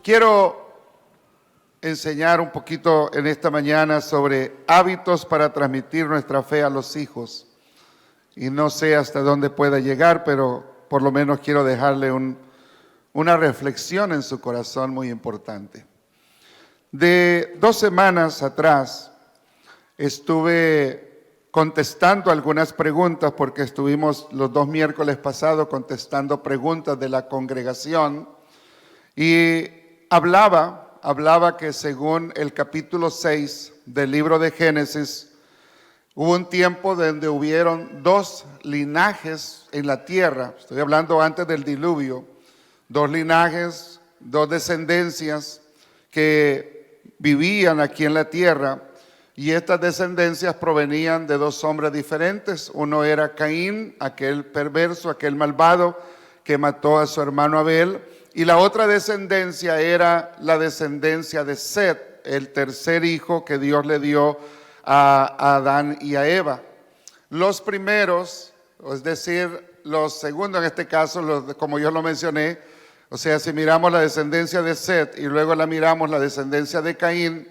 Quiero enseñar un poquito en esta mañana sobre hábitos para transmitir nuestra fe a los hijos. Y no sé hasta dónde pueda llegar, pero por lo menos quiero dejarle una reflexión en su corazón muy importante. De 2 semanas atrás estuve contestando algunas preguntas porque estuvimos los 2 miércoles pasados contestando preguntas de la congregación y hablaba que según el capítulo 6 del libro de Génesis, hubo un tiempo donde hubieron 2 linajes en la tierra, estoy hablando antes del diluvio, 2 linajes, 2 descendencias que vivían aquí en la tierra, y estas descendencias provenían de 2 hombres diferentes. Uno era Caín, aquel perverso, aquel malvado que mató a su hermano Abel, y la otra descendencia era la descendencia de Set, el tercer hijo que Dios le dio a Adán y a Eva. Los primeros, es decir, los segundos en este caso, como yo lo mencioné, o sea, si miramos la descendencia de Set y luego miramos la descendencia de Caín,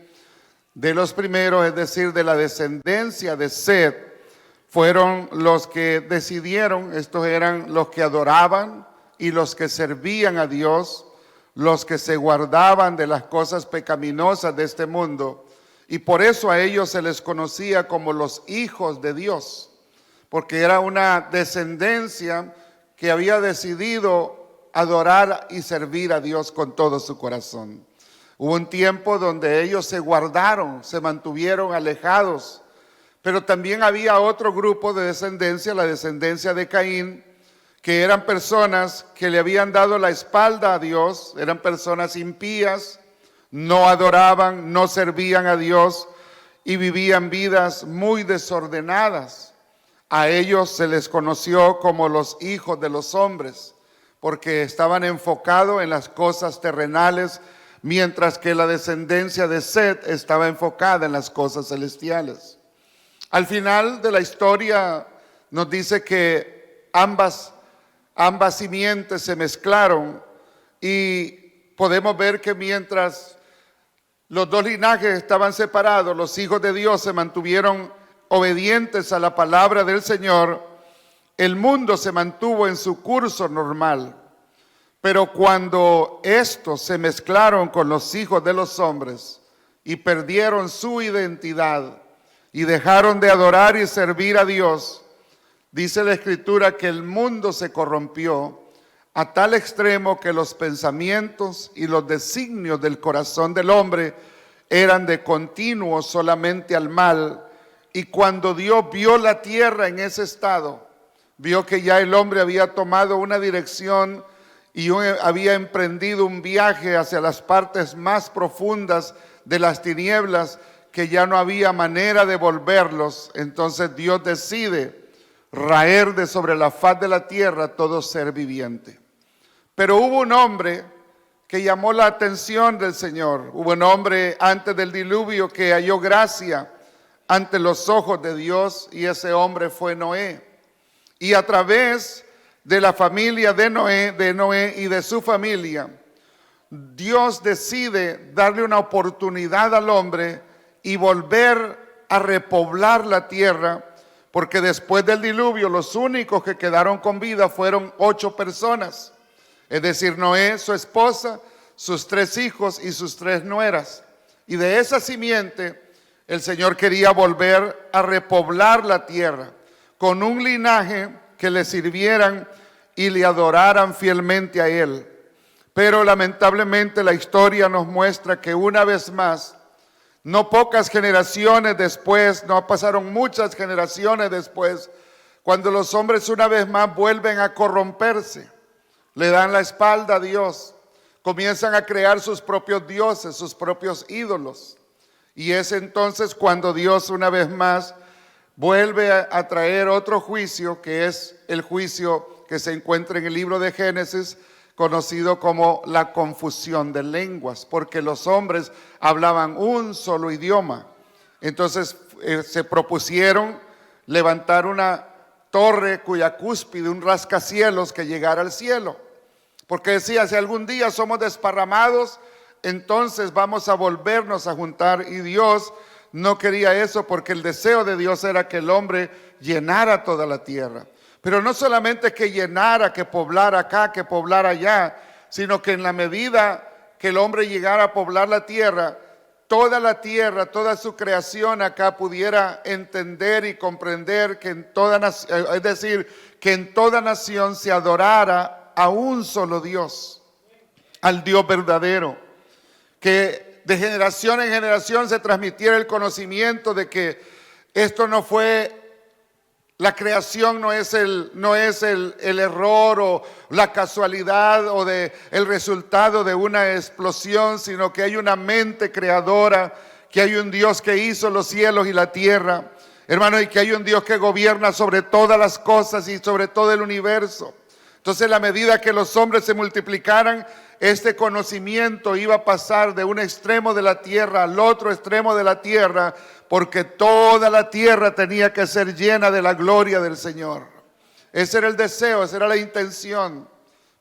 de los primeros, es decir, de la descendencia de Set, fueron los que decidieron, estos eran los que adoraban y los que servían a Dios, los que se guardaban de las cosas pecaminosas de este mundo, y por eso a ellos se les conocía como los hijos de Dios, porque era una descendencia que había decidido adorar y servir a Dios con todo su corazón. Hubo un tiempo donde ellos se guardaron, se mantuvieron alejados, pero también había otro grupo de descendencia, la descendencia de Caín, que eran personas que le habían dado la espalda a Dios, eran personas impías, no adoraban, no servían a Dios y vivían vidas muy desordenadas. A ellos se les conoció como los hijos de los hombres, porque estaban enfocados en las cosas terrenales, mientras que la descendencia de Set estaba enfocada en las cosas celestiales. Al final de la historia nos dice que ambas simientes se mezclaron y podemos ver que mientras los 2 linajes estaban separados, los hijos de Dios se mantuvieron obedientes a la palabra del Señor, el mundo se mantuvo en su curso normal. Pero cuando estos se mezclaron con los hijos de los hombres y perdieron su identidad y dejaron de adorar y servir a Dios, dice la Escritura que el mundo se corrompió a tal extremo que los pensamientos y los designios del corazón del hombre eran de continuo solamente al mal. Y cuando Dios vio la tierra en ese estado, vio que ya el hombre había tomado una dirección y había emprendido un viaje hacia las partes más profundas de las tinieblas, que ya no había manera de volverlos. Entonces Dios decide raer de sobre la faz de la tierra todo ser viviente. Pero hubo un hombre que llamó la atención del Señor. Hubo un hombre antes del diluvio que halló gracia ante los ojos de Dios, y ese hombre fue Noé. Y a través de la familia de Noé y de su familia, Dios decide darle una oportunidad al hombre y volver a repoblar la tierra, porque después del diluvio los únicos que quedaron con vida fueron 8 personas, es decir, Noé, su esposa, sus 3 hijos y sus 3 nueras. Y de esa simiente el Señor quería volver a repoblar la tierra con un linaje que le sirvieran y le adoraran fielmente a Él. Pero lamentablemente la historia nos muestra que una vez más, no pocas generaciones después, no pasaron muchas generaciones después, cuando los hombres una vez más vuelven a corromperse, le dan la espalda a Dios, comienzan a crear sus propios dioses, sus propios ídolos. Y es entonces cuando Dios una vez más vuelve a traer otro juicio, que es el juicio que se encuentra en el libro de Génesis, conocido como la confusión de lenguas, porque los hombres hablaban un solo idioma. Entonces se propusieron levantar una torre cuya cúspide, un rascacielos que llegara al cielo, porque decía, si algún día somos desparramados, entonces vamos a volvernos a juntar. Y Dios no quería eso, porque el deseo de Dios era que el hombre llenara toda la tierra. Pero no solamente que llenara, que poblara acá, que poblara allá, sino que en la medida que el hombre llegara a poblar la tierra, toda su creación acá pudiera entender y comprender que en toda nación, es decir, que en toda nación se adorara a un solo Dios, al Dios verdadero, que de generación en generación se transmitiera el conocimiento de que esto no fue, la creación no es el error o la casualidad o el resultado de una explosión, sino que hay una mente creadora, que hay un Dios que hizo los cielos y la tierra, hermano, y que hay un Dios que gobierna sobre todas las cosas y sobre todo el universo. Entonces, a la medida que los hombres se multiplicaran, este conocimiento iba a pasar de un extremo de la tierra al otro extremo de la tierra, porque toda la tierra tenía que ser llena de la gloria del Señor. Ese era el deseo, esa era la intención.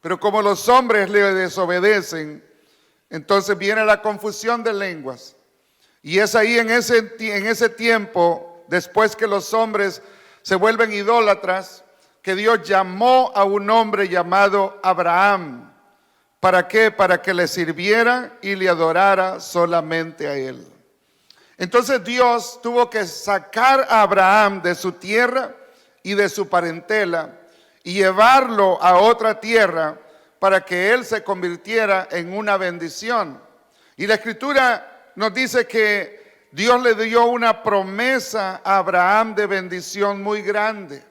Pero como los hombres le desobedecen, entonces viene la confusión de lenguas. Y es ahí en ese tiempo, después que los hombres se vuelven idólatras, que Dios llamó a un hombre llamado Abraham. ¿Para qué? Para que le sirviera y le adorara solamente a él. Entonces Dios tuvo que sacar a Abraham de su tierra y de su parentela y llevarlo a otra tierra para que él se convirtiera en una bendición. Y la Escritura nos dice que Dios le dio una promesa a Abraham de bendición muy grande,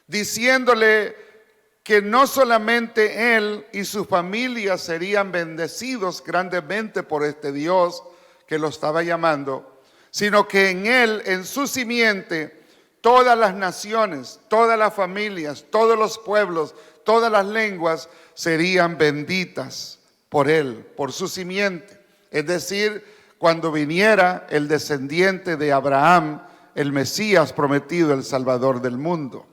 diciéndole que no solamente él y su familia serían bendecidos grandemente por este Dios que lo estaba llamando, sino que en él, en su simiente, todas las naciones, todas las familias, todos los pueblos, todas las lenguas serían benditas por él, por su simiente. Es decir, cuando viniera el descendiente de Abraham, el Mesías prometido, el Salvador del mundo.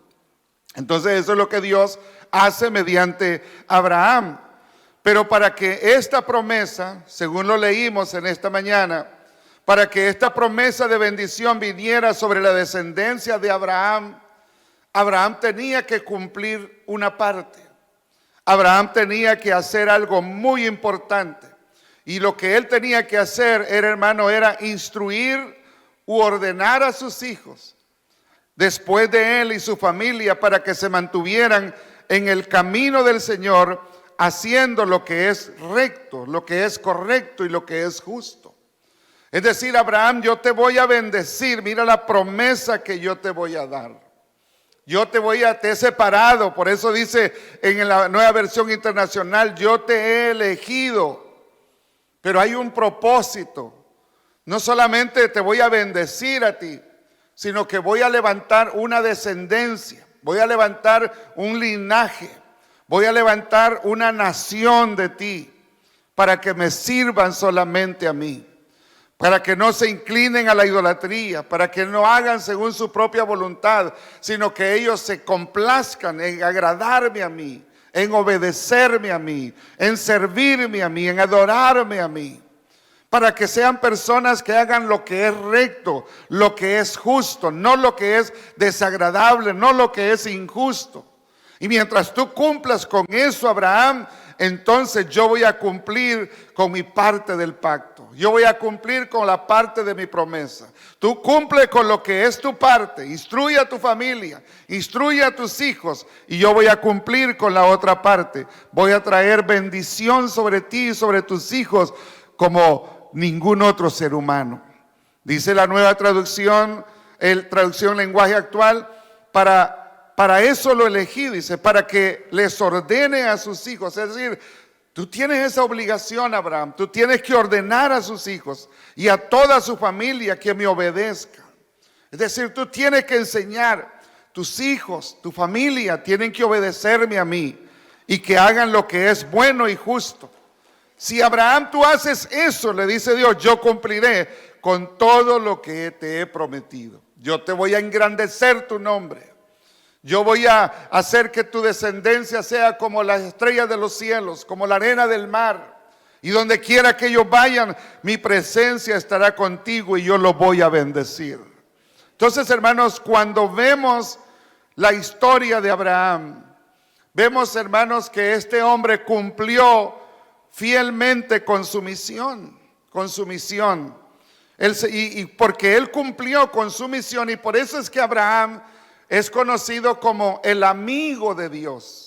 Entonces eso es lo que Dios hace mediante Abraham. Pero para que esta promesa, según lo leímos en esta mañana, para que esta promesa de bendición viniera sobre la descendencia de Abraham, Abraham tenía que cumplir una parte. Abraham tenía que hacer algo muy importante. Y lo que él tenía que hacer, era instruir u ordenar a sus hijos después de él y su familia para que se mantuvieran en el camino del Señor, haciendo lo que es recto, lo que es correcto y lo que es justo. Es decir, Abraham, yo te voy a bendecir, mira la promesa que yo te voy a dar. Te he separado, por eso dice en la Nueva Versión Internacional, yo te he elegido, pero hay un propósito. No solamente te voy a bendecir a ti, sino que voy a levantar una descendencia, voy a levantar un linaje, voy a levantar una nación de ti, para que me sirvan solamente a mí, para que no se inclinen a la idolatría, para que no hagan según su propia voluntad, sino que ellos se complazcan en agradarme a mí, en obedecerme a mí, en servirme a mí, en adorarme a mí. Para que sean personas que hagan lo que es recto, lo que es justo, no lo que es desagradable, no lo que es injusto. Y mientras tú cumplas con eso, Abraham, entonces yo voy a cumplir con mi parte del pacto. Yo voy a cumplir con la parte de mi promesa. Tú cumple con lo que es tu parte, instruye a tu familia, instruye a tus hijos, y yo voy a cumplir con la otra parte. Voy a traer bendición sobre ti y sobre tus hijos como ningún otro ser humano. Dice la Nueva Traducción, traducción lenguaje actual, para eso lo elegí, dice, para que les ordene a sus hijos. Es decir, tú tienes esa obligación, Abraham, tú tienes que ordenar a sus hijos y a toda su familia que me obedezca. Es decir, tú tienes que enseñar, tus hijos, tu familia tienen que obedecerme a mí y que hagan lo que es bueno y justo. Si Abraham tú haces eso, le dice Dios, yo cumpliré con todo lo que te he prometido. Yo te voy a engrandecer tu nombre. Yo voy a hacer que tu descendencia sea como las estrellas de los cielos, como la arena del mar. Y donde quiera que ellos vayan, mi presencia estará contigo y yo los voy a bendecir. Entonces, hermanos, cuando vemos la historia de Abraham, vemos, hermanos, que este hombre cumplió fielmente con su misión, y porque él cumplió con su misión, y por eso es que Abraham es conocido como el amigo de Dios.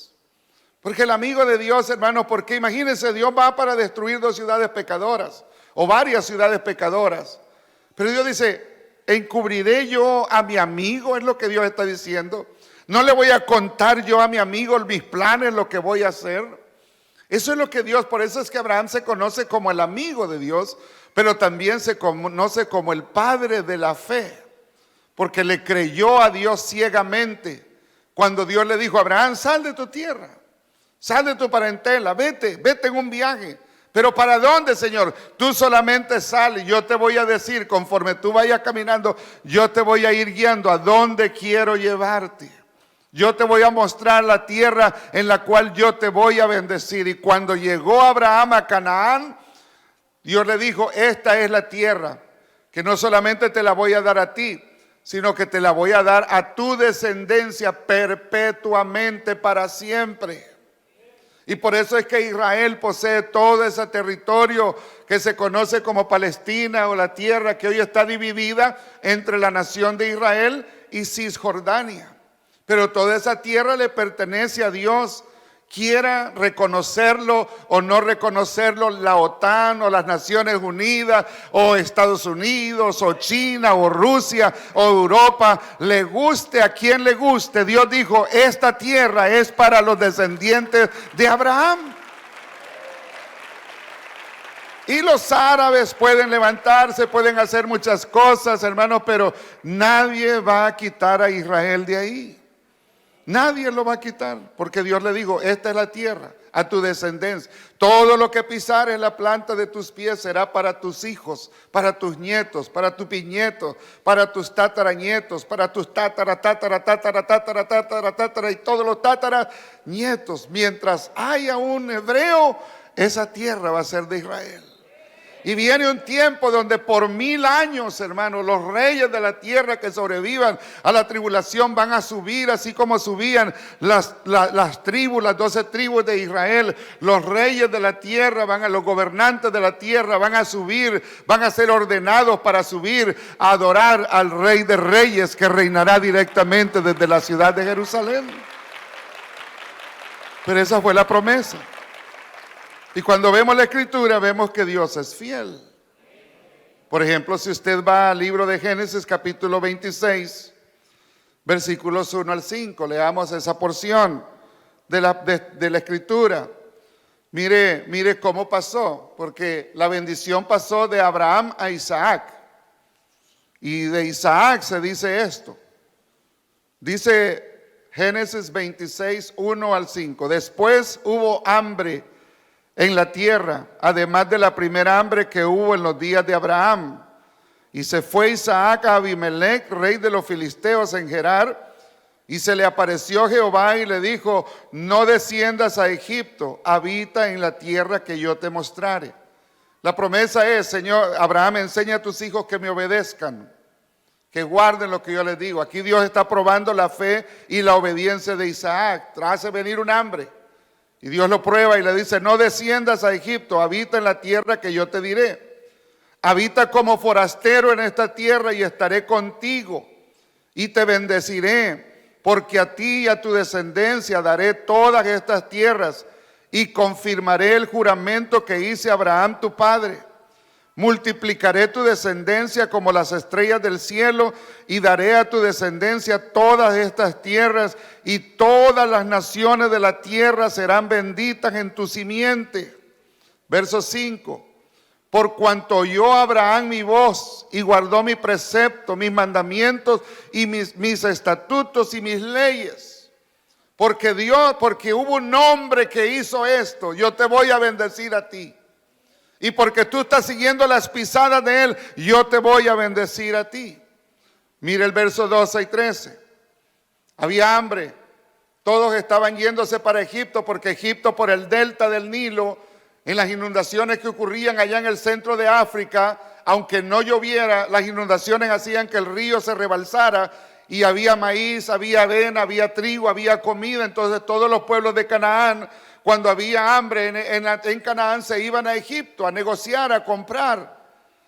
Porque el amigo de Dios, hermanos, porque imagínense, Dios va para destruir 2 ciudades pecadoras, o varias ciudades pecadoras. Pero Dios dice, ¿encubriré yo a mi amigo? Es lo que Dios está diciendo. ¿No le voy a contar yo a mi amigo mis planes, lo que voy a hacer? Eso es lo que Dios, por eso es que Abraham se conoce como el amigo de Dios, pero también se conoce como el padre de la fe, porque le creyó a Dios ciegamente. Cuando Dios le dijo, Abraham, sal de tu tierra, sal de tu parentela, vete en un viaje. ¿Pero para dónde, Señor? Tú solamente sal y yo te voy a decir, conforme tú vayas caminando, yo te voy a ir guiando a dónde quiero llevarte. Yo te voy a mostrar la tierra en la cual yo te voy a bendecir. Y cuando llegó Abraham a Canaán, Dios le dijo, esta es la tierra, que no solamente te la voy a dar a ti, sino que te la voy a dar a tu descendencia perpetuamente para siempre. Y por eso es que Israel posee todo ese territorio que se conoce como Palestina, o la tierra que hoy está dividida entre la nación de Israel y Cisjordania. Pero toda esa tierra le pertenece a Dios, quiera reconocerlo o no reconocerlo la OTAN o las Naciones Unidas o Estados Unidos o China o Rusia o Europa, le guste a quien le guste. Dios dijo, esta tierra es para los descendientes de Abraham. Y los árabes pueden levantarse, pueden hacer muchas cosas, hermanos, pero nadie va a quitar a Israel de ahí. Nadie lo va a quitar, porque Dios le dijo, esta es la tierra, a tu descendencia. Todo lo que pisares la planta de tus pies será para tus hijos, para tus nietos, para tus bisnietos, para tus tataranietos, para tus tatara y todos los tataranietos. Mientras haya un hebreo, esa tierra va a ser de Israel. Y viene un tiempo donde por 1000 años, hermanos, los reyes de la tierra que sobrevivan a la tribulación van a subir, así como subían las tribus, las 12 tribus de Israel. Los reyes de la tierra los gobernantes de la tierra van a subir, van a ser ordenados para subir a adorar al Rey de Reyes, que reinará directamente desde la ciudad de Jerusalén. Pero esa fue la promesa. Y cuando vemos la escritura, vemos que Dios es fiel. Por ejemplo, si usted va al libro de Génesis capítulo 26, versículos 1 al 5, leamos esa porción de la escritura. Mire cómo pasó, porque la bendición pasó de Abraham a Isaac. Y de Isaac se dice esto. Dice Génesis 26, 1 al 5. Después hubo hambre en la tierra, además de la primera hambre que hubo en los días de Abraham. Y se fue Isaac a Abimelech, rey de los filisteos en Gerar, y se le apareció Jehová y le dijo, no desciendas a Egipto, habita en la tierra que yo te mostrare. La promesa es, Señor, Abraham, enseña a tus hijos que me obedezcan, que guarden lo que yo les digo. Aquí Dios está probando la fe y la obediencia de Isaac. Hace venir un hambre. Y Dios lo prueba y le dice, no desciendas a Egipto, habita en la tierra que yo te diré. Habita como forastero en esta tierra y estaré contigo y te bendeciré, porque a ti y a tu descendencia daré todas estas tierras y confirmaré el juramento que hice a Abraham tu padre. Multiplicaré tu descendencia como las estrellas del cielo y daré a tu descendencia todas estas tierras y todas las naciones de la tierra serán benditas en tu simiente. Verso 5. Por cuanto oyó Abraham mi voz y guardó mi precepto, mis mandamientos y mis estatutos y mis leyes. Porque hubo un hombre que hizo esto, yo te voy a bendecir a ti. Y porque tú estás siguiendo las pisadas de él, yo te voy a bendecir a ti. Mire el verso 12 y 13. Había hambre. Todos estaban yéndose para Egipto, porque Egipto por el delta del Nilo en las inundaciones que ocurrían allá en el centro de África, aunque no lloviera, las inundaciones hacían que el río se rebalsara y había maíz, había avena, había trigo, había comida. Entonces todos los pueblos de Canaán, cuando había hambre en Canaán, se iban a Egipto a negociar, a comprar.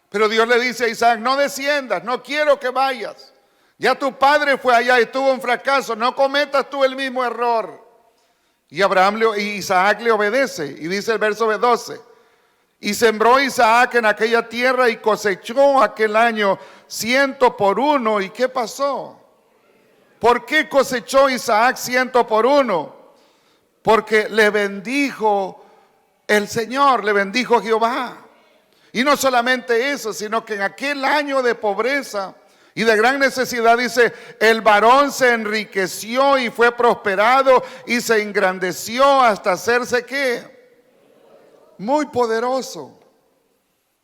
Pero Dios le dice a Isaac, no desciendas, no quiero que vayas. Ya tu padre fue allá y tuvo un fracaso, no cometas tú el mismo error. Y Isaac le obedece, y dice el verso 12, y sembró Isaac en aquella tierra y cosechó aquel año 100 por 1. ¿Y qué pasó? ¿Por qué cosechó Isaac 100 por 1? Porque le bendijo el Señor, le bendijo Jehová. Y no solamente eso, sino que en aquel año de pobreza y de gran necesidad, dice, el varón se enriqueció y fue prosperado y se engrandeció hasta hacerse, ¿qué? Muy poderoso.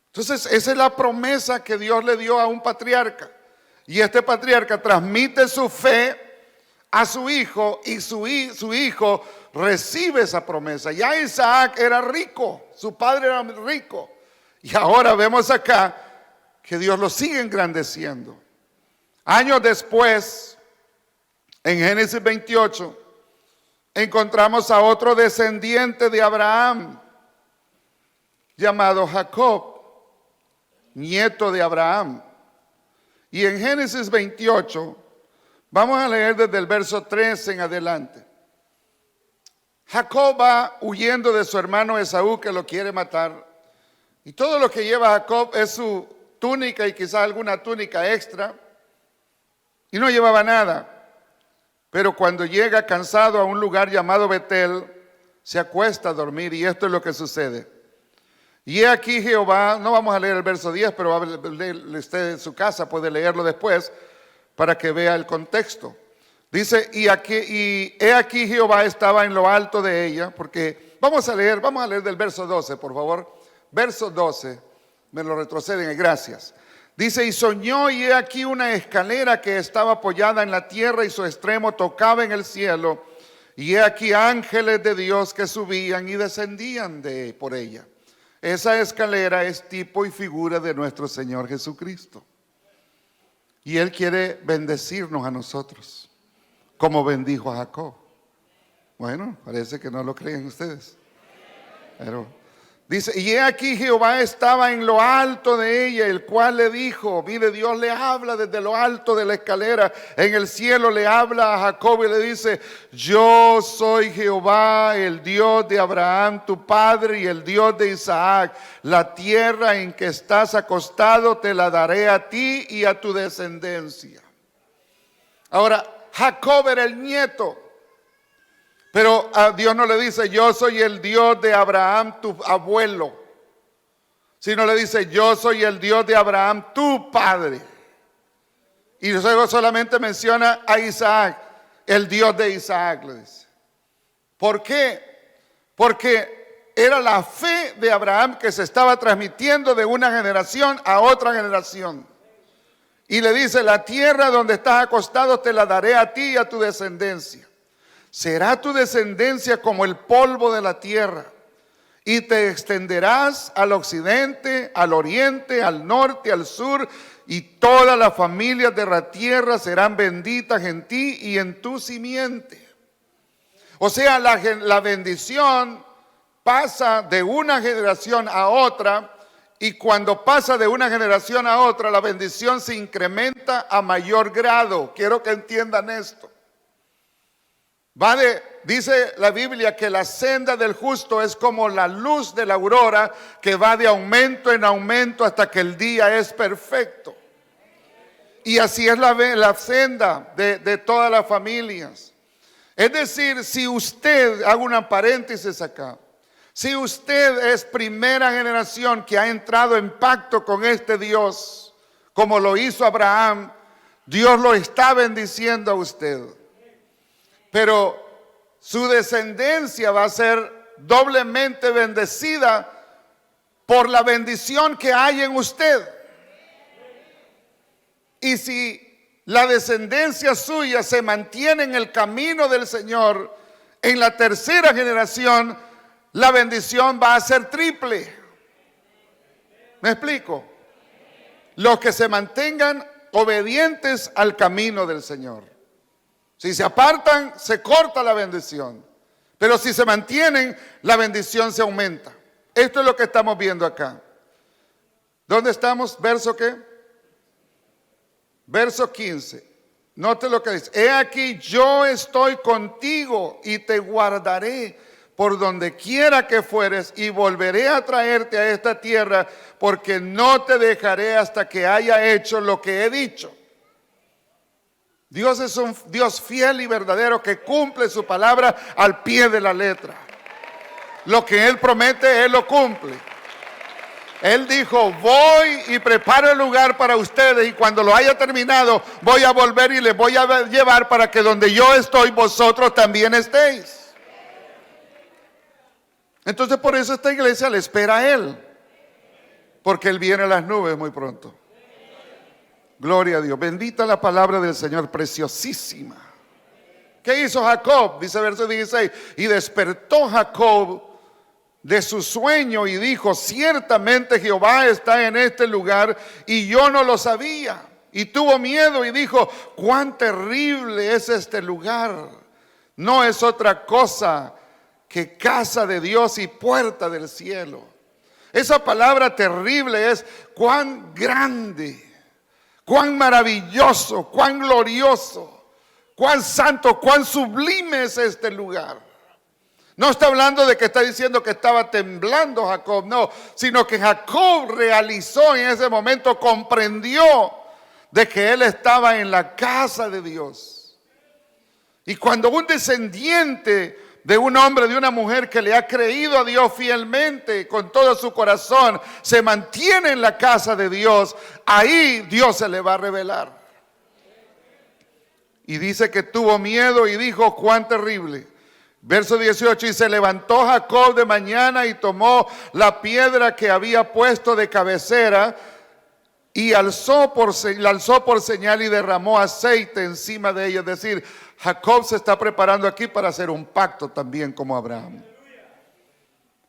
Entonces, esa es la promesa que Dios le dio a un patriarca. Y este patriarca transmite su fe a su hijo y su hijo recibe esa promesa. Ya Isaac era rico, su padre era rico. Y ahora vemos acá que Dios lo sigue engrandeciendo. Años después, en Génesis 28, encontramos a otro descendiente de Abraham, llamado Jacob, nieto de Abraham. Y en Génesis 28, vamos a leer desde el verso 3 en adelante. Jacob va huyendo de su hermano Esaú, que lo quiere matar. Y todo lo que lleva Jacob es su túnica y quizás alguna túnica extra. Y no llevaba nada. Pero cuando llega cansado a un lugar llamado Betel, se acuesta a dormir. Y esto es lo que sucede. Y he aquí Jehová, no vamos a leer el verso 10, pero va a leer usted en su casa, puede leerlo después para que vea el contexto. Dice, y he aquí Jehová estaba en lo alto de ella, porque vamos a leer del verso 12, por favor. Verso 12, me lo retroceden, gracias. Dice, y soñó y he aquí una escalera que estaba apoyada en la tierra y su extremo tocaba en el cielo. Y he aquí ángeles de Dios que subían y descendían por ella. Esa escalera es tipo y figura de nuestro Señor Jesucristo. Y Él quiere bendecirnos a nosotros, como bendijo a Jacob. Bueno, parece que no lo creen ustedes. Pero dice, y he aquí Jehová estaba en lo alto de ella, el cual le dijo, mire, Dios le habla desde lo alto de la escalera, en el cielo le habla a Jacob y le dice, yo soy Jehová, el Dios de Abraham, tu padre, y el Dios de Isaac. La tierra en que estás acostado te la daré a ti y a tu descendencia. Ahora, Jacob era el nieto. Pero a Dios no le dice, yo soy el Dios de Abraham, tu abuelo. Sino le dice, yo soy el Dios de Abraham, tu padre. Y luego solamente menciona a Isaac, el Dios de Isaac, le dice. ¿Por qué? Porque era la fe de Abraham que se estaba transmitiendo de una generación a otra generación. Y le dice, la tierra donde estás acostado te la daré a ti y a tu descendencia. Será tu descendencia como el polvo de la tierra, y te extenderás al occidente, al oriente, al norte, al sur, y todas las familias de la tierra serán benditas en ti y en tu simiente. O sea, la bendición pasa de una generación a otra, y cuando pasa de una generación a otra, la bendición se incrementa a mayor grado. Quiero que entiendan esto. Dice la Biblia que la senda del justo es como la luz de la aurora que va de aumento en aumento hasta que el día es perfecto. Y así es la senda de todas las familias. Es decir, si usted, hago una paréntesis acá, si usted es primera generación que ha entrado en pacto con este Dios, como lo hizo Abraham, Dios lo está bendiciendo a usted. Pero su descendencia va a ser doblemente bendecida por la bendición que hay en usted. Y si la descendencia suya se mantiene en el camino del Señor, en la tercera generación, la bendición va a ser triple. ¿Me explico? Los que se mantengan obedientes al camino del Señor. Si se apartan, se corta la bendición. Pero si se mantienen, la bendición se aumenta. Esto es lo que estamos viendo acá. ¿Dónde estamos? ¿Verso qué? Verso 15. Note lo que dice. He aquí, yo estoy contigo y te guardaré por donde quiera que fueres y volveré a traerte a esta tierra, porque no te dejaré hasta que haya hecho lo que he dicho. Dios es un Dios fiel y verdadero que cumple su palabra al pie de la letra. Lo que Él promete, Él lo cumple. Él dijo, voy y preparo el lugar para ustedes y cuando lo haya terminado voy a volver y les voy a llevar para que donde yo estoy vosotros también estéis. Entonces por eso esta iglesia le espera a Él, porque Él viene a las nubes muy pronto. Gloria a Dios, bendita la palabra del Señor, preciosísima. ¿Qué hizo Jacob? Dice verso 16, y despertó Jacob de su sueño y dijo, ciertamente Jehová está en este lugar y yo no lo sabía. Y tuvo miedo y dijo, cuán terrible es este lugar. No es otra cosa que casa de Dios y puerta del cielo. Esa palabra terrible es cuán grande, cuán maravilloso, cuán glorioso, cuán santo, cuán sublime es este lugar. No está hablando de que está diciendo que estaba temblando Jacob, no, sino que Jacob realizó en ese momento, comprendió de que él estaba en la casa de Dios. Y cuando un descendiente de un hombre, de una mujer que le ha creído a Dios fielmente con todo su corazón, se mantiene en la casa de Dios, ahí Dios se le va a revelar. Y dice que tuvo miedo y dijo, cuán terrible. Verso 18, y se levantó Jacob de mañana y tomó la piedra que había puesto de cabecera y la alzó por señal y derramó aceite encima de ella. Es decir, Jacob se está preparando aquí para hacer un pacto también como Abraham.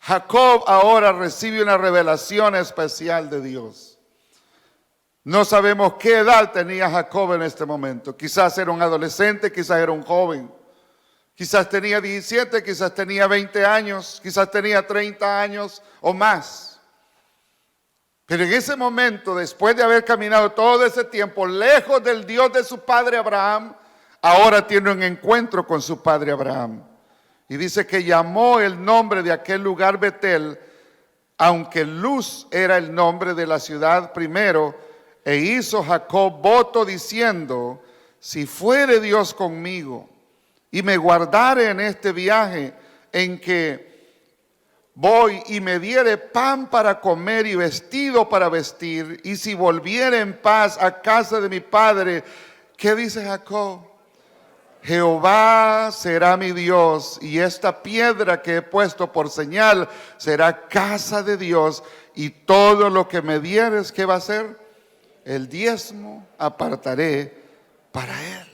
Jacob ahora recibe una revelación especial de Dios. No sabemos qué edad tenía Jacob en este momento. Quizás era un adolescente, quizás era un joven. Quizás tenía 17, quizás tenía 20 años, quizás tenía 30 años o más. Pero en ese momento, después de haber caminado todo ese tiempo lejos del Dios de su padre Abraham, ahora tiene un encuentro con su padre Abraham. Y dice que llamó el nombre de aquel lugar Betel, aunque Luz era el nombre de la ciudad primero, e hizo Jacob voto diciendo, si fuere Dios conmigo y me guardare en este viaje en que voy y me diere pan para comer y vestido para vestir, y si volviere en paz a casa de mi padre, ¿qué dice Jacob? Jehová será mi Dios y esta piedra que he puesto por señal será casa de Dios, y todo lo que me dieres, ¿qué va a ser? El diezmo apartaré para él.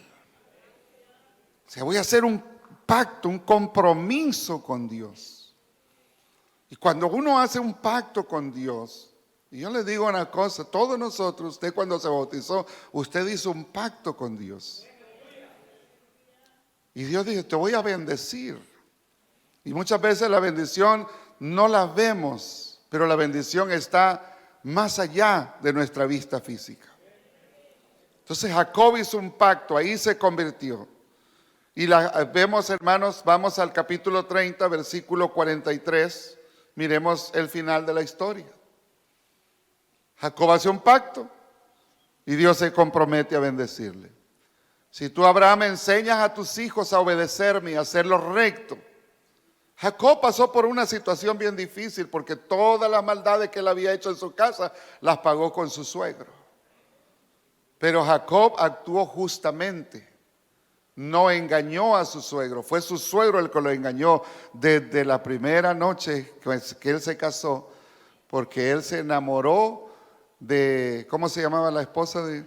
O sea, voy a hacer un pacto, un compromiso con Dios. Y cuando uno hace un pacto con Dios, y yo le digo una cosa, todos nosotros, usted cuando se bautizó, usted hizo un pacto con Dios. Y Dios dice, te voy a bendecir. Y muchas veces la bendición no la vemos, pero la bendición está más allá de nuestra vista física. Entonces Jacob hizo un pacto, ahí se convirtió. Y vemos, hermanos, vamos al capítulo 30, versículo 43. Miremos el final de la historia. Jacob hace un pacto y Dios se compromete a bendecirle. Si tú, Abraham, enseñas a tus hijos a obedecerme y a hacer lo recto. Jacob pasó por una situación bien difícil porque todas las maldades que él había hecho en su casa las pagó con su suegro. Pero Jacob actuó justamente. No engañó a su suegro, fue su suegro el que lo engañó desde la primera noche que él se casó, porque él se enamoró de, ¿cómo se llamaba la esposa de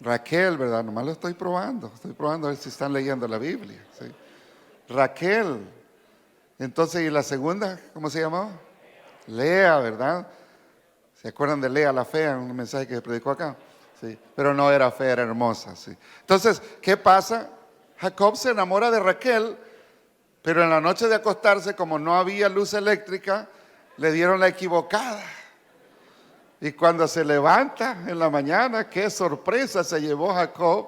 Raquel? ¿Verdad? Nomás lo estoy probando a ver si están leyendo la Biblia. ¿Sí? Raquel. Entonces, ¿y la segunda? ¿Cómo se llamaba? Lea, ¿verdad? ¿Se acuerdan de Lea la fea? Un mensaje que predicó acá. Sí, pero no era fea, era hermosa. Sí. Entonces, ¿qué pasa? Jacob se enamora de Raquel, pero en la noche de acostarse, como no había luz eléctrica, le dieron la equivocada. Y cuando se levanta en la mañana, qué sorpresa se llevó Jacob,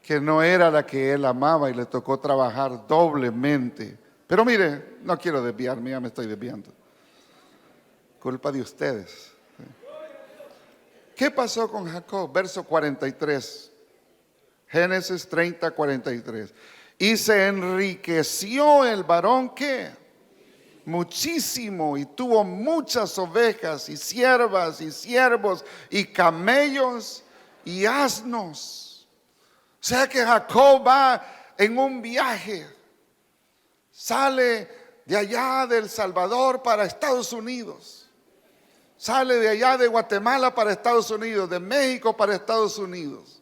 que no era la que él amaba y le tocó trabajar doblemente. Pero mire, no quiero desviarme, ya me estoy desviando. Culpa de ustedes. ¿Qué pasó con Jacob? Verso 43. Génesis 30, 43. Y se enriqueció el varón, ¿qué? Muchísimo, y tuvo muchas ovejas y siervas y siervos y camellos y asnos. O sea que Jacob va en un viaje, sale de allá del Salvador para Estados Unidos, sale de allá de Guatemala para Estados Unidos, de México para Estados Unidos.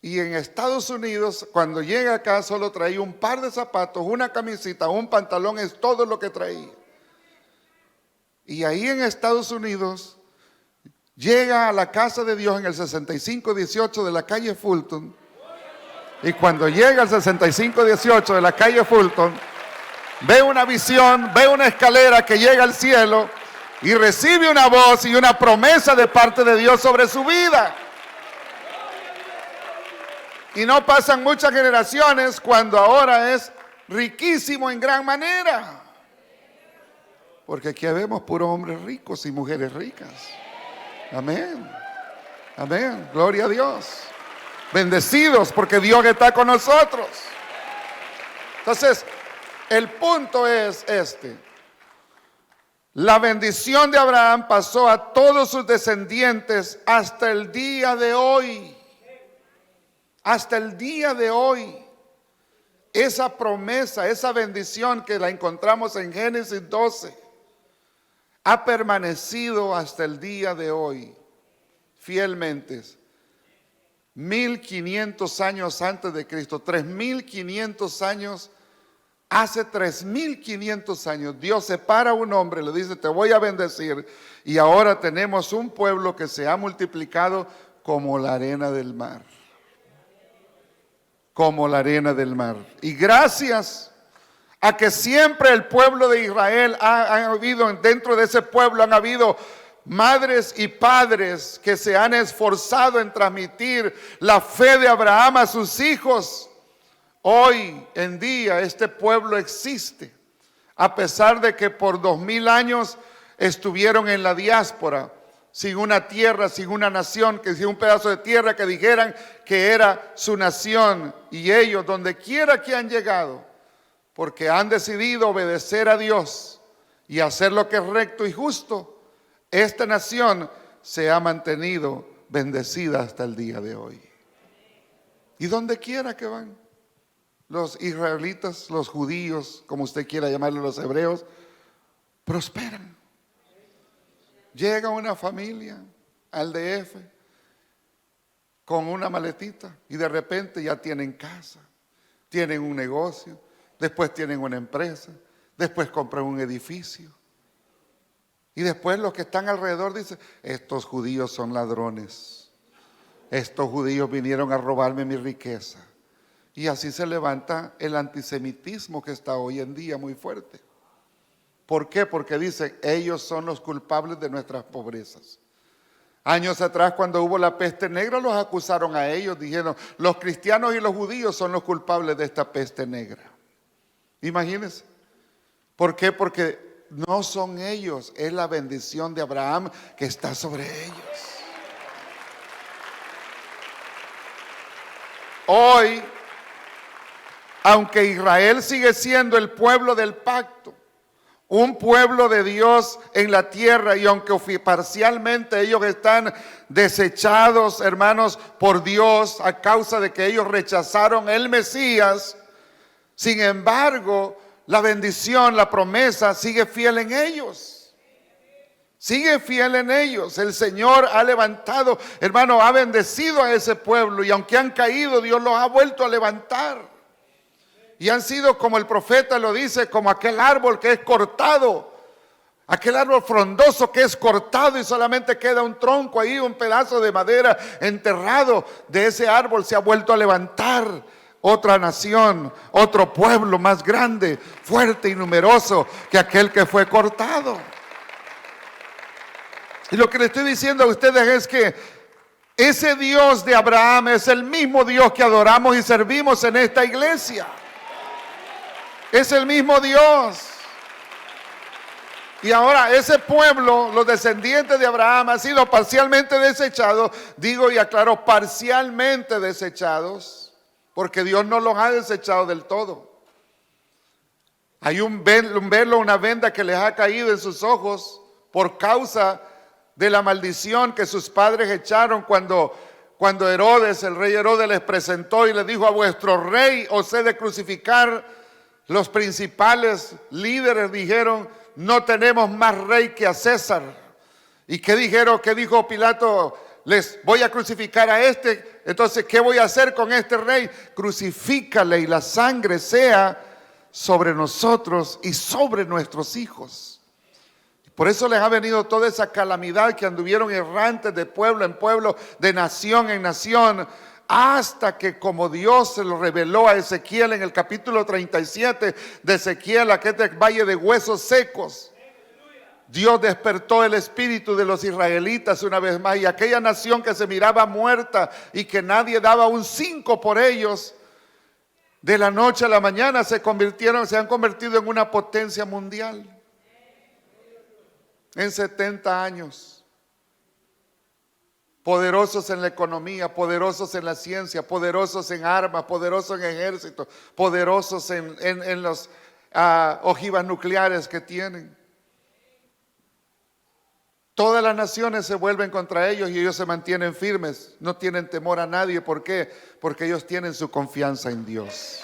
Y en Estados Unidos, cuando llega acá, solo traía un par de zapatos, una camisita, un pantalón, es todo lo que traía. Y ahí en Estados Unidos, llega a la casa de Dios en el 6518 de la calle Fulton. Y cuando llega al 6518 de la calle Fulton, ve una visión, ve una escalera que llega al cielo y recibe una voz y una promesa de parte de Dios sobre su vida. Y no pasan muchas generaciones cuando ahora es riquísimo en gran manera. Porque aquí vemos puros hombres ricos y mujeres ricas. Amén. Amén. Gloria a Dios. Bendecidos porque Dios está con nosotros. Entonces, el punto es este. La bendición de Abraham pasó a todos sus descendientes hasta el día de hoy. Hasta el día de hoy, esa promesa, esa bendición que la encontramos en Génesis 12, ha permanecido hasta el día de hoy, fielmente. 1500 años antes de Cristo, 3500 años, hace 3500 años, Dios separa a un hombre, le dice, te voy a bendecir, y ahora tenemos un pueblo que se ha multiplicado como la arena del mar. Como la arena del mar. Y gracias a que siempre el pueblo de Israel ha habido, dentro de ese pueblo han habido madres y padres que se han esforzado en transmitir la fe de Abraham a sus hijos. Hoy en día este pueblo existe, a pesar de que por 2000 años estuvieron en la diáspora, sin una tierra, sin una nación, que sin un pedazo de tierra que dijeran que era su nación. Y ellos, donde quiera que han llegado, porque han decidido obedecer a Dios y hacer lo que es recto y justo, esta nación se ha mantenido bendecida hasta el día de hoy. Y donde quiera que van, los israelitas, los judíos, como usted quiera llamarlos, los hebreos, prosperan. Llega una familia al DF con una maletita y de repente ya tienen casa, tienen un negocio, después tienen una empresa, después compran un edificio. Y después los que están alrededor dicen, estos judíos son ladrones, estos judíos vinieron a robarme mi riqueza. Y así se levanta el antisemitismo que está hoy en día muy fuerte. ¿Por qué? Porque dicen, ellos son los culpables de nuestras pobrezas. Años atrás, cuando hubo la peste negra, los acusaron a ellos, dijeron, los cristianos y los judíos son los culpables de esta peste negra. Imagínense. ¿Por qué? Porque no son ellos, es la bendición de Abraham que está sobre ellos. Hoy, aunque Israel sigue siendo el pueblo del pacto, un pueblo de Dios en la tierra, y aunque parcialmente ellos están desechados, hermanos, por Dios a causa de que ellos rechazaron el Mesías, sin embargo, la bendición, la promesa sigue fiel en ellos. Sigue fiel en ellos. El Señor ha levantado, hermano, ha bendecido a ese pueblo, y aunque han caído, Dios los ha vuelto a levantar. Y han sido, como el profeta lo dice, como aquel árbol que es cortado. Aquel árbol frondoso que es cortado y solamente queda un tronco ahí, un pedazo de madera enterrado. De ese árbol se ha vuelto a levantar otra nación, otro pueblo más grande, fuerte y numeroso que aquel que fue cortado. Y lo que le estoy diciendo a ustedes es que ese Dios de Abraham es el mismo Dios que adoramos y servimos en esta iglesia. Es el mismo Dios. Y ahora ese pueblo, los descendientes de Abraham, han sido parcialmente desechados. Digo y aclaro, parcialmente desechados, porque Dios no los ha desechado del todo. Hay un velo, una venda que les ha caído en sus ojos por causa de la maldición que sus padres echaron cuando Herodes, el rey Herodes, les presentó y les dijo: a vuestro rey os he de crucificar. Los principales líderes dijeron: no tenemos más rey que a César. ¿Y qué dijeron? ¿Qué dijo Pilato? Les voy a crucificar a este. Entonces, ¿qué voy a hacer con este rey? Crucifícale y la sangre sea sobre nosotros y sobre nuestros hijos. Por eso les ha venido toda esa calamidad, que anduvieron errantes de pueblo en pueblo, de nación en nación, hasta que, como Dios se lo reveló a Ezequiel en el capítulo 37 de Ezequiel, aquel valle de huesos secos, Dios despertó el espíritu de los israelitas una vez más, y aquella nación que se miraba muerta y que nadie daba un 5 por ellos, de la noche a la mañana se han convertido en una potencia mundial. En 70 años. Poderosos en la economía, poderosos en la ciencia, poderosos en armas, poderosos en ejército, poderosos en las ojivas nucleares que tienen. Todas las naciones se vuelven contra ellos y ellos se mantienen firmes, no tienen temor a nadie. ¿Por qué? Porque ellos tienen su confianza en Dios.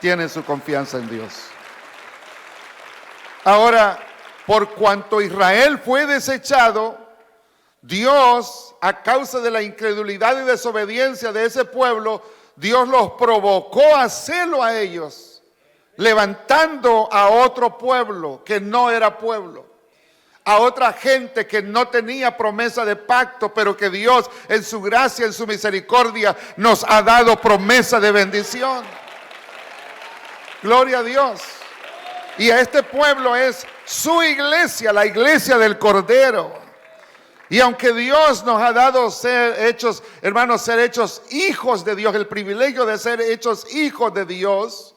Tienen su confianza en Dios. Ahora, por cuanto Israel fue desechado, Dios, a causa de la incredulidad y desobediencia de ese pueblo, Dios los provocó a celo a ellos, levantando a otro pueblo que no era pueblo, a otra gente que no tenía promesa de pacto, pero que Dios en su gracia, en su misericordia, nos ha dado promesa de bendición. Gloria a Dios. Y a este pueblo es su iglesia, la iglesia del Cordero. Y aunque Dios nos ha dado ser hechos, hermanos, ser hechos hijos de Dios, el privilegio de ser hechos hijos de Dios,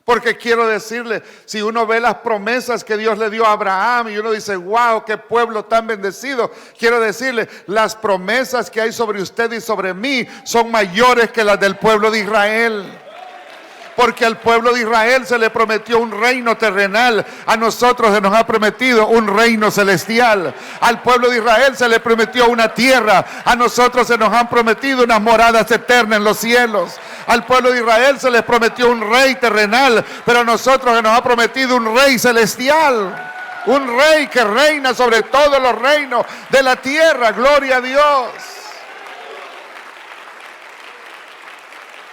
porque quiero decirle, si uno ve las promesas que Dios le dio a Abraham y uno dice: wow, qué pueblo tan bendecido, quiero decirle, las promesas que hay sobre usted y sobre mí son mayores que las del pueblo de Israel. Porque al pueblo de Israel se le prometió un reino terrenal, a nosotros se nos ha prometido un reino celestial. Al pueblo de Israel se le prometió una tierra, a nosotros se nos han prometido unas moradas eternas en los cielos. Al pueblo de Israel se les prometió un rey terrenal, pero a nosotros se nos ha prometido un rey celestial. Un rey que reina sobre todos los reinos de la tierra. Gloria a Dios.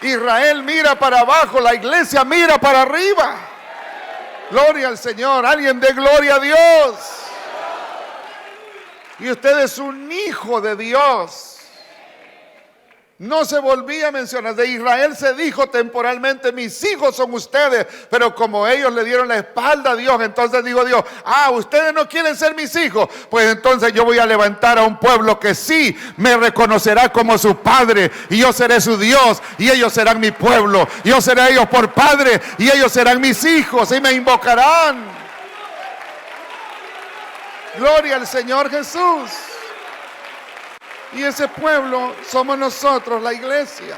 Israel mira para abajo, la iglesia mira para arriba. Gloria al Señor. Alguien dé gloria a Dios. Y usted es un hijo de Dios. No se volvía a mencionar. De Israel se dijo temporalmente: mis hijos son ustedes. Pero como ellos le dieron la espalda a Dios, entonces dijo Dios: ustedes no quieren ser mis hijos, pues entonces yo voy a levantar a un pueblo que sí me reconocerá como su padre, y yo seré su Dios y ellos serán mi pueblo. Yo seré ellos por padre y ellos serán mis hijos y me invocarán. Gloria al Señor Jesús. Y ese pueblo somos nosotros, la iglesia.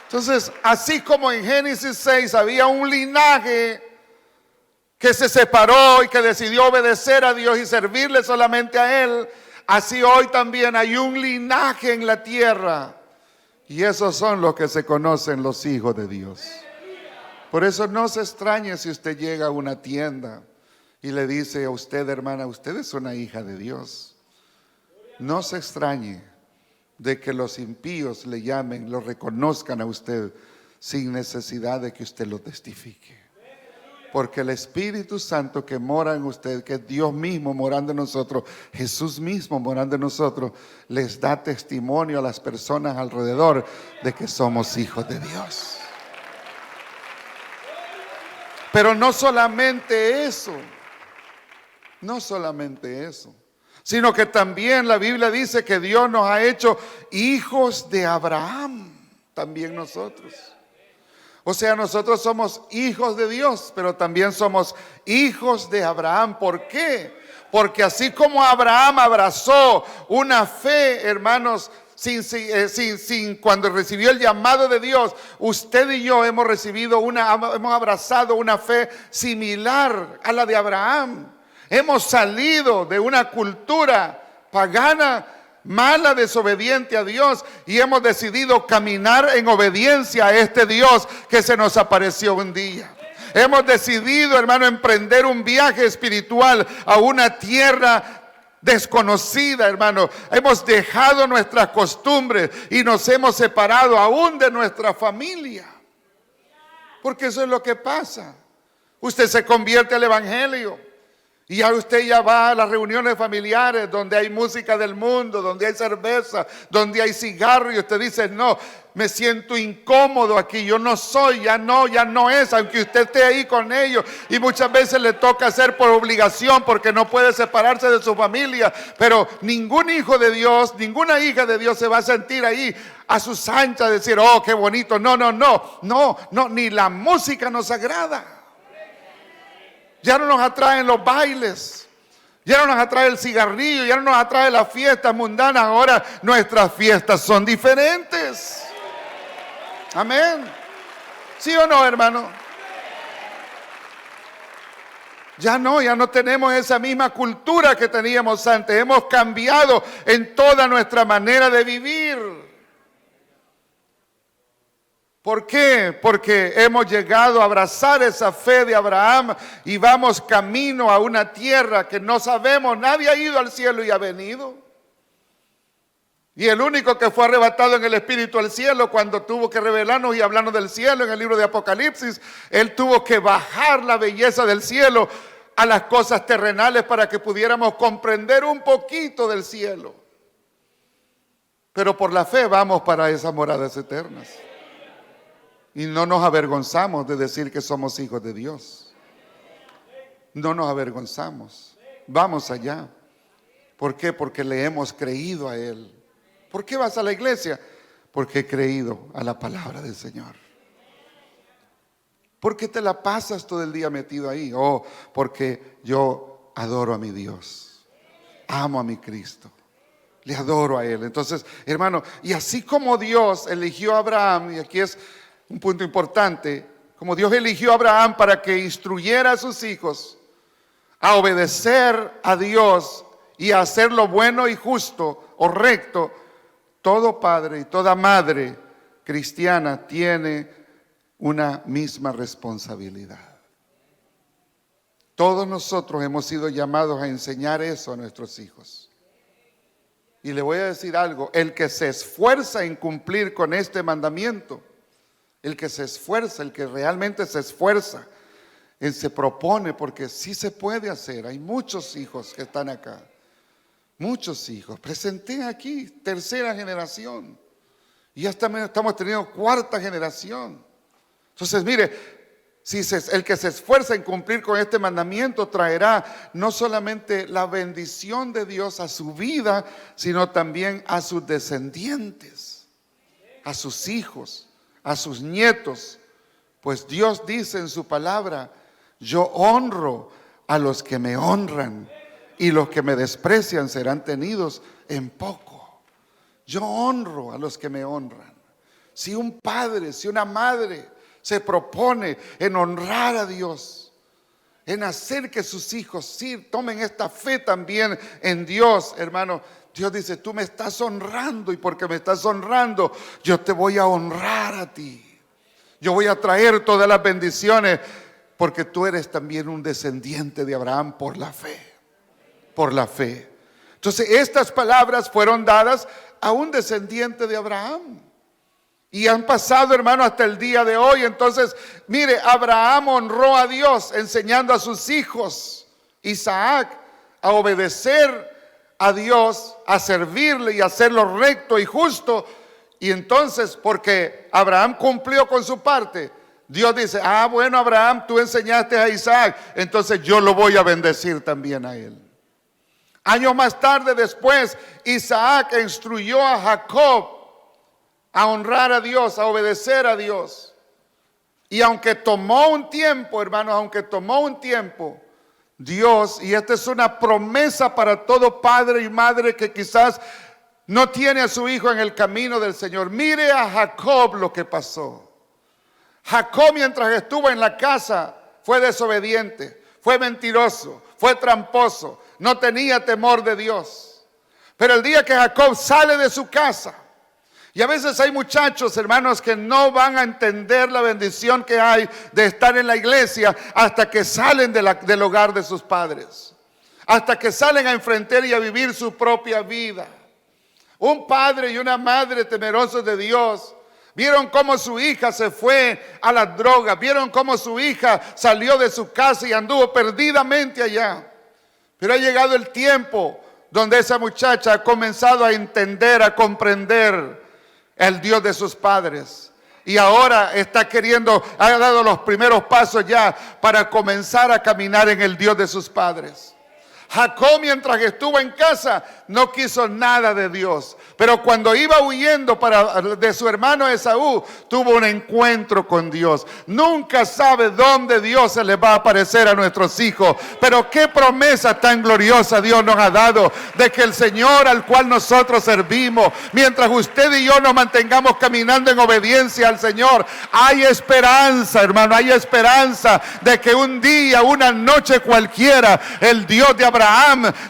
Entonces, así como en Génesis 6 había un linaje que se separó y que decidió obedecer a Dios y servirle solamente a Él, así hoy también hay un linaje en la tierra. Y esos son los que se conocen los hijos de Dios. Por eso no se extrañe si usted llega a una tienda y le dice a usted: hermana, usted es una hija de Dios. No se extrañe, de que los impíos le llamen, lo reconozcan a usted sin necesidad de que usted lo testifique. Porque el Espíritu Santo que mora en usted, que es Dios mismo morando en nosotros, Jesús mismo morando en nosotros, les da testimonio a las personas alrededor de que somos hijos de Dios. Pero no solamente eso, sino que también la Biblia dice que Dios nos ha hecho hijos de Abraham, también nosotros. O sea, nosotros somos hijos de Dios, pero también somos hijos de Abraham. ¿Por qué? Porque así como Abraham abrazó una fe, hermanos, cuando recibió el llamado de Dios, usted y yo hemos abrazado una fe similar a la de Abraham. Hemos salido de una cultura pagana, mala, desobediente a Dios, y hemos decidido caminar en obediencia a este Dios que se nos apareció un día. Hemos decidido, hermano, emprender un viaje espiritual a una tierra desconocida, hermano. Hemos dejado nuestras costumbres y nos hemos separado aún de nuestra familia. Porque eso es lo que pasa. Usted se convierte al evangelio y ya usted ya va a las reuniones familiares donde hay música del mundo, donde hay cerveza, donde hay cigarro, y usted dice: no, me siento incómodo aquí, yo no soy, ya no es, aunque usted esté ahí con ellos, y muchas veces le toca hacer por obligación porque no puede separarse de su familia. Pero ningún hijo de Dios, ninguna hija de Dios se va a sentir ahí a sus anchas, decir: oh, qué bonito. No, ni la música nos agrada. Ya no nos atraen los bailes, ya no nos atrae el cigarrillo, ya no nos atrae las fiestas mundanas. Ahora nuestras fiestas son diferentes. Amén. ¿Sí o no, hermano? Ya no tenemos esa misma cultura que teníamos antes. Hemos cambiado en toda nuestra manera de vivir. ¿Por qué? Porque hemos llegado a abrazar esa fe de Abraham y vamos camino a una tierra que no sabemos. Nadie ha ido al cielo y ha venido. Y el único que fue arrebatado en el Espíritu al cielo, cuando tuvo que revelarnos y hablarnos del cielo en el libro de Apocalipsis, él tuvo que bajar la belleza del cielo a las cosas terrenales para que pudiéramos comprender un poquito del cielo. Pero por la fe vamos para esas moradas eternas. Y no nos avergonzamos de decir que somos hijos de Dios. No nos avergonzamos. Vamos allá. ¿Por qué? Porque le hemos creído a Él. ¿Por qué vas a la iglesia? Porque he creído a la palabra del Señor. ¿Por qué te la pasas todo el día metido ahí? Oh, porque yo adoro a mi Dios. Amo a mi Cristo. Le adoro a Él. Entonces, hermano, y así como Dios eligió a Abraham, y aquí es un punto importante, como Dios eligió a Abraham para que instruyera a sus hijos a obedecer a Dios y a hacer lo bueno y justo o recto, todo padre y toda madre cristiana tiene una misma responsabilidad. Todos nosotros hemos sido llamados a enseñar eso a nuestros hijos. Y le voy a decir algo: el que se esfuerza en cumplir con este mandamiento, el que se esfuerza, el que realmente se esfuerza, él se propone, porque sí se puede hacer. Hay muchos hijos que están acá, muchos hijos. Presenté aquí tercera generación y ya estamos teniendo cuarta generación. Entonces, mire, el que se esfuerza en cumplir con este mandamiento traerá no solamente la bendición de Dios a su vida, sino también a sus descendientes, a sus hijos, a sus nietos. Pues Dios dice en su palabra: yo honro a los que me honran, y los que me desprecian serán tenidos en poco. Yo honro a los que me honran. Si un padre, si una madre se propone en honrar a Dios, en hacer que sus hijos sí tomen esta fe también en Dios, hermano, Dios dice: tú me estás honrando, y porque me estás honrando, yo te voy a honrar a ti. Yo voy a traer todas las bendiciones, porque tú eres también un descendiente de Abraham por la fe. Por la fe. Entonces, estas palabras fueron dadas a un descendiente de Abraham. Y han pasado, hermano, hasta el día de hoy. Entonces, mire, Abraham honró a Dios enseñando a sus hijos, Isaac, a obedecer a Dios, a servirle y a hacer lo recto y justo. Y entonces, porque Abraham cumplió con su parte, Dios dice, bueno, Abraham, tú enseñaste a Isaac, entonces yo lo voy a bendecir también a él. Años más tarde, después, Isaac instruyó a Jacob a honrar a Dios, a obedecer a Dios. Y aunque tomó un tiempo, hermanos, aunque tomó un tiempo, Dios, y esta es una promesa para todo padre y madre que quizás no tiene a su hijo en el camino del Señor. Mire a Jacob lo que pasó. Jacob, mientras estuvo en la casa, fue desobediente, fue mentiroso, fue tramposo, no tenía temor de Dios. Pero el día que Jacob sale de su casa, y a veces hay muchachos, hermanos, que no van a entender la bendición que hay de estar en la iglesia hasta que salen del hogar de sus padres, hasta que salen a enfrentar y a vivir su propia vida. Un padre y una madre temerosos de Dios vieron cómo su hija se fue a las drogas, vieron cómo su hija salió de su casa y anduvo perdidamente allá. Pero ha llegado el tiempo donde esa muchacha ha comenzado a entender, a comprender el Dios de sus padres. Y ahora está ha dado los primeros pasos ya para comenzar a caminar en el Dios de sus padres. Jacob, mientras estuvo en casa, no quiso nada de Dios. Pero cuando iba huyendo de su hermano Esaú, tuvo un encuentro con Dios. Nunca sabe dónde Dios se le va a aparecer a nuestros hijos. Pero qué promesa tan gloriosa Dios nos ha dado de que el Señor al cual nosotros servimos, mientras usted y yo nos mantengamos caminando en obediencia al Señor, hay esperanza, hermano, hay esperanza de que un día, una noche cualquiera, el Dios de Abraham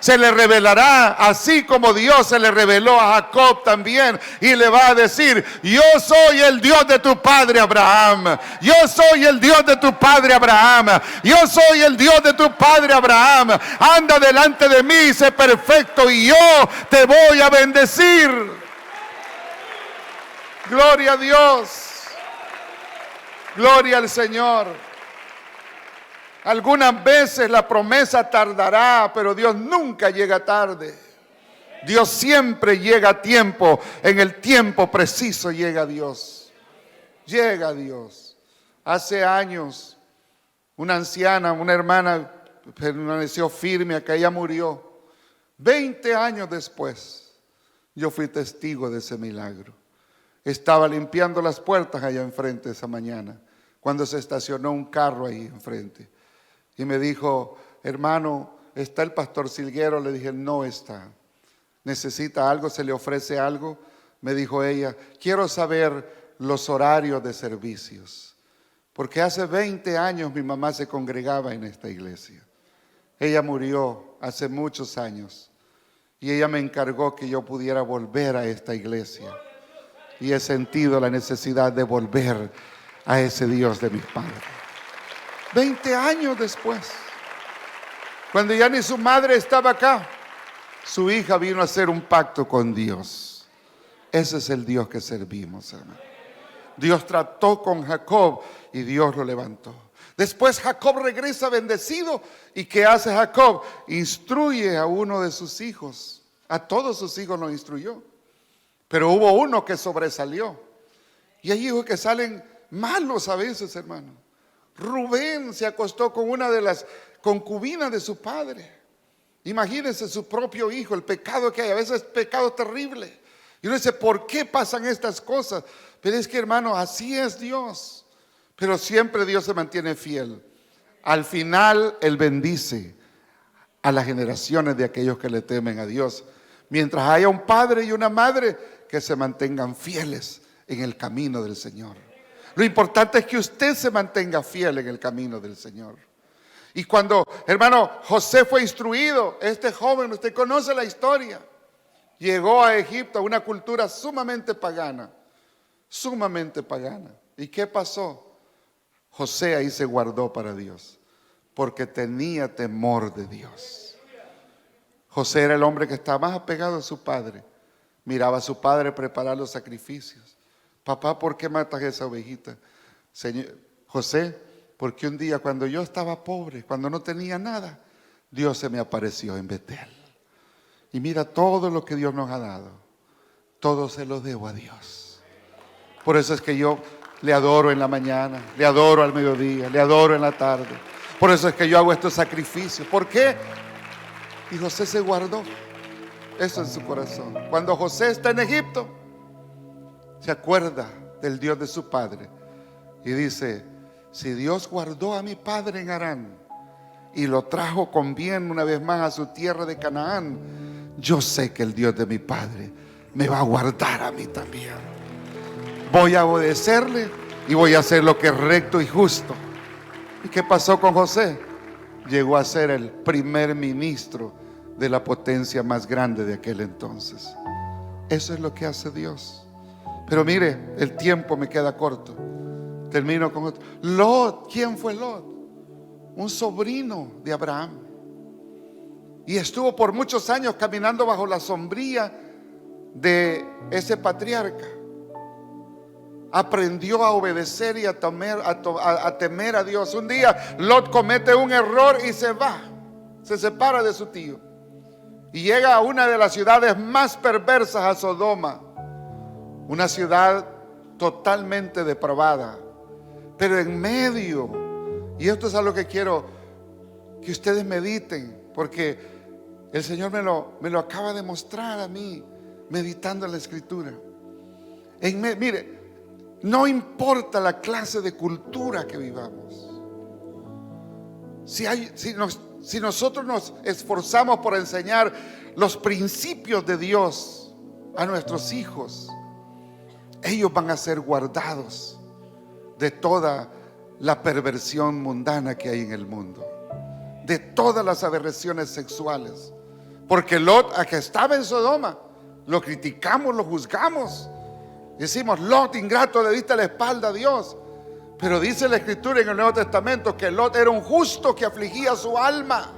se le revelará, así como Dios se le reveló a Jacob también, y le va a decir: yo soy el Dios de tu padre Abraham, yo soy el Dios de tu padre Abraham, yo soy el Dios de tu padre Abraham, anda delante de mí, sé perfecto y yo te voy a bendecir. Gloria a Dios, gloria al Señor. Algunas veces la promesa tardará, pero Dios nunca llega tarde. Dios siempre llega a tiempo. En el tiempo preciso llega Dios. Llega Dios. Hace años, una anciana, una hermana, permaneció firme, acá ella murió. 20 años después, yo fui testigo de ese milagro. Estaba limpiando las puertas allá enfrente esa mañana, cuando se estacionó un carro ahí enfrente. Y me dijo: hermano, ¿está el pastor Silguero? Le dije: no está. ¿Necesita algo? ¿Se le ofrece algo? Me dijo ella: quiero saber los horarios de servicios, porque hace 20 años mi mamá se congregaba en esta iglesia. Ella murió hace muchos años y ella me encargó que yo pudiera volver a esta iglesia. Y he sentido la necesidad de volver a ese Dios de mis padres. 20 años después, cuando ya ni su madre estaba acá, su hija vino a hacer un pacto con Dios. Ese es el Dios que servimos, hermano. Dios trató con Jacob y Dios lo levantó. Después Jacob regresa bendecido. ¿Y qué hace Jacob? Instruye a uno de sus hijos. A todos sus hijos los instruyó, pero hubo uno que sobresalió. Y hay hijos que salen malos a veces, hermano. Rubén se acostó con una de las concubinas de su padre. Imagínense su propio hijo, el pecado que hay. A veces es pecado terrible. Y uno dice: ¿por qué pasan estas cosas? Pero es que, hermano, así es Dios. Pero siempre Dios se mantiene fiel. Al final Él bendice a las generaciones de aquellos que le temen a Dios. Mientras haya un padre y una madre que se mantengan fieles en el camino del Señor. Lo importante es que usted se mantenga fiel en el camino del Señor. Y cuando, hermano, José fue instruido, este joven, usted conoce la historia, llegó a Egipto, a una cultura sumamente pagana. Sumamente pagana. ¿Y qué pasó? José ahí se guardó para Dios, porque tenía temor de Dios. José era el hombre que estaba más apegado a su padre, Miraba a su padre preparar los sacrificios. Papá, ¿por qué matas esa ovejita? Señor, José, porque un día cuando yo estaba pobre, cuando no tenía nada, Dios se me apareció en Betel. Y mira todo lo que Dios nos ha dado. Todo se lo debo a Dios. Por eso es que yo le adoro en la mañana, le adoro al mediodía, le adoro en la tarde. Por eso es que yo hago estos sacrificios. ¿Por qué? Y José se guardó eso en su corazón. Cuando José está en Egipto, se acuerda del Dios de su padre y dice: si Dios guardó a mi padre en Harán y lo trajo con bien una vez más a su tierra de Canaán, yo sé que el Dios de mi padre me va a guardar a mí también. Voy a obedecerle y voy a hacer lo que es recto y justo. ¿Y qué pasó con José? Llegó a ser el primer ministro de la potencia más grande de aquel entonces. Eso es lo que hace Dios. Pero mire, el tiempo me queda corto. Termino con otro. Lot, ¿quién fue Lot? Un sobrino de Abraham. Y estuvo por muchos años caminando bajo la sombría de ese patriarca. Aprendió a obedecer y a temer a Dios. Un día Lot comete un error y se va. Se separa de su tío. Y llega a una de las ciudades más perversas, a Sodoma. Una ciudad totalmente depravada. Pero en medio, y esto es algo que quiero que ustedes mediten, porque el Señor me lo acaba de mostrar a mí, meditando en la Escritura. Mire, no importa la clase de cultura que vivamos. Si nosotros nos esforzamos por enseñar los principios de Dios a nuestros hijos, ellos van a ser guardados de toda la perversión mundana que hay en el mundo, de todas las aberraciones sexuales. Porque Lot, a que estaba en Sodoma, lo criticamos, lo juzgamos, decimos: Lot, ingrato, le diste la espalda a Dios. Pero dice la Escritura en el Nuevo Testamento que Lot era un justo que afligía su alma.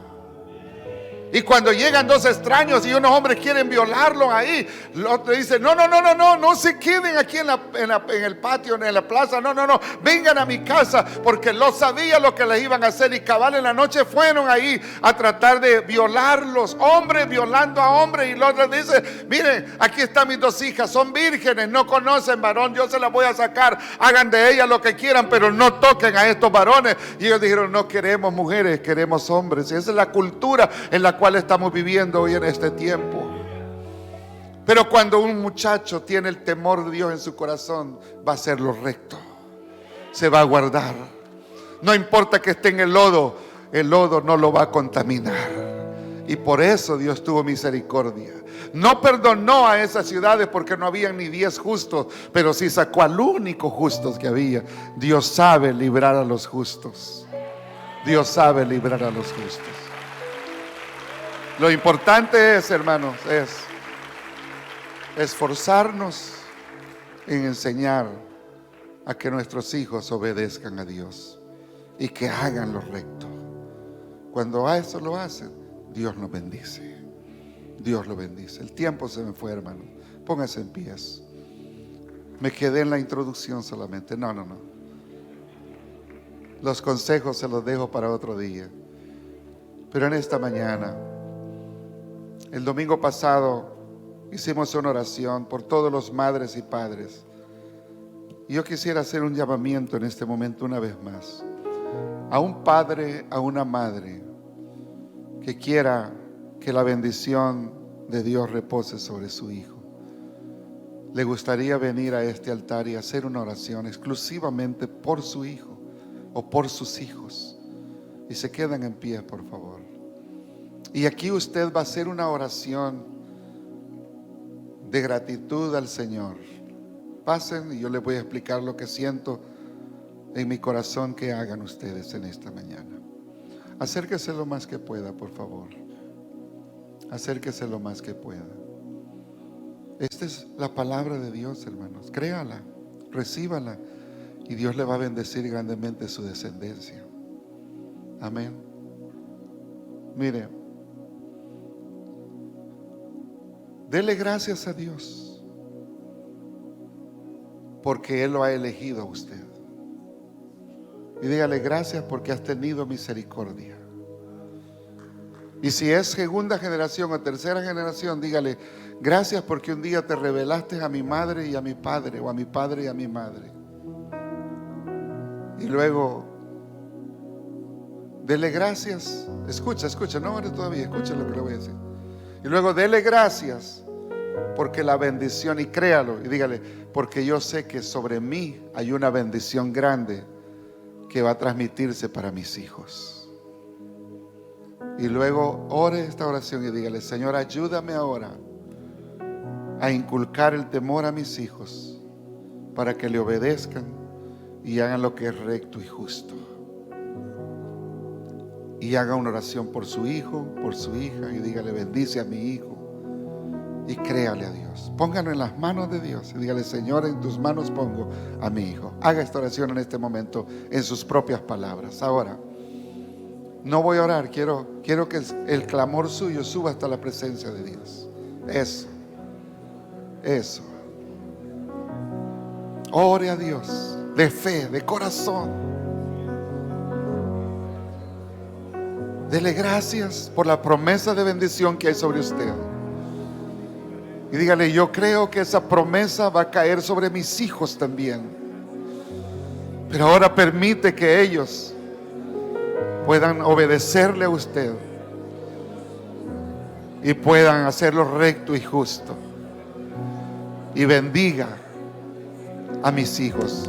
Y cuando llegan dos extraños y unos hombres quieren violarlo ahí, Lot le dice: no se queden aquí en el patio, en la plaza, no, vengan a mi casa, porque Lot sabía lo que les iban a hacer. Y cabal en la noche fueron ahí a tratar de violarlos, hombres violando a hombres. Y Lot les dice: miren, aquí están mis dos hijas, son vírgenes, no conocen varón, yo se las voy a sacar, hagan de ellas lo que quieran, pero no toquen a estos varones. Y ellos dijeron: no queremos mujeres, queremos hombres. Y esa es la cultura en la cual estamos viviendo hoy en este tiempo. Pero cuando un muchacho tiene el temor de Dios en su corazón, va a hacer lo recto, se va a guardar. No importa que esté en el lodo no lo va a contaminar. Y por eso Dios tuvo misericordia. No perdonó a esas ciudades porque no habían ni 10 justos, pero sí sacó al único justo que había. Dios sabe librar a los justos. Dios sabe librar a los justos. Lo importante es, hermanos, es esforzarnos en enseñar a que nuestros hijos obedezcan a Dios y que hagan lo recto. Cuando a eso lo hacen, Dios los bendice. Dios lo bendice. El tiempo se me fue, hermano. Póngase en pies. Me quedé en la introducción solamente. No. Los consejos se los dejo para otro día. Pero en esta mañana, el domingo pasado, hicimos una oración por todos los madres y padres. Y yo quisiera hacer un llamamiento en este momento una vez más. A un padre, a una madre que quiera que la bendición de Dios repose sobre su hijo. Le gustaría venir a este altar y hacer una oración exclusivamente por su hijo o por sus hijos. Y se quedan en pie, por favor. Y aquí usted va a hacer una oración de gratitud al Señor. Pasen y yo les voy a explicar lo que siento en mi corazón que hagan ustedes en esta mañana. Acérquese lo más que pueda, por favor. Acérquese lo más que pueda. Esta es la palabra de Dios, hermanos. Créala, recíbala y Dios le va a bendecir grandemente su descendencia. Amén. Mire, Dele gracias a Dios, porque Él lo ha elegido a usted. Y dígale: gracias porque has tenido misericordia. Y si es segunda generación o tercera generación, dígale: gracias porque un día te revelaste a mi madre y a mi padre, o a mi padre y a mi madre. Y luego dele gracias. Escucha, no ore todavía, escucha lo que le voy a decir. Y luego dele gracias porque la bendición, y créalo, y dígale: porque yo sé que sobre mí hay una bendición grande que va a transmitirse para mis hijos. Y luego ore esta oración y dígale: Señor, ayúdame ahora a inculcar el temor a mis hijos para que le obedezcan y hagan lo que es recto y justo. Y haga una oración por su hijo, por su hija, y dígale: bendice a mi hijo. Y créale a Dios. Póngalo en las manos de Dios y dígale: Señor, en tus manos pongo a mi hijo. Haga esta oración en este momento en sus propias palabras. Ahora, no voy a orar, quiero que el clamor suyo suba hasta la presencia de Dios. Eso. Ore a Dios de fe, de corazón. Dele gracias por la promesa de bendición que hay sobre usted. Y dígale: yo creo que esa promesa va a caer sobre mis hijos también. Pero ahora permite que ellos puedan obedecerle a usted y puedan hacerlo recto y justo. Y bendiga a mis hijos.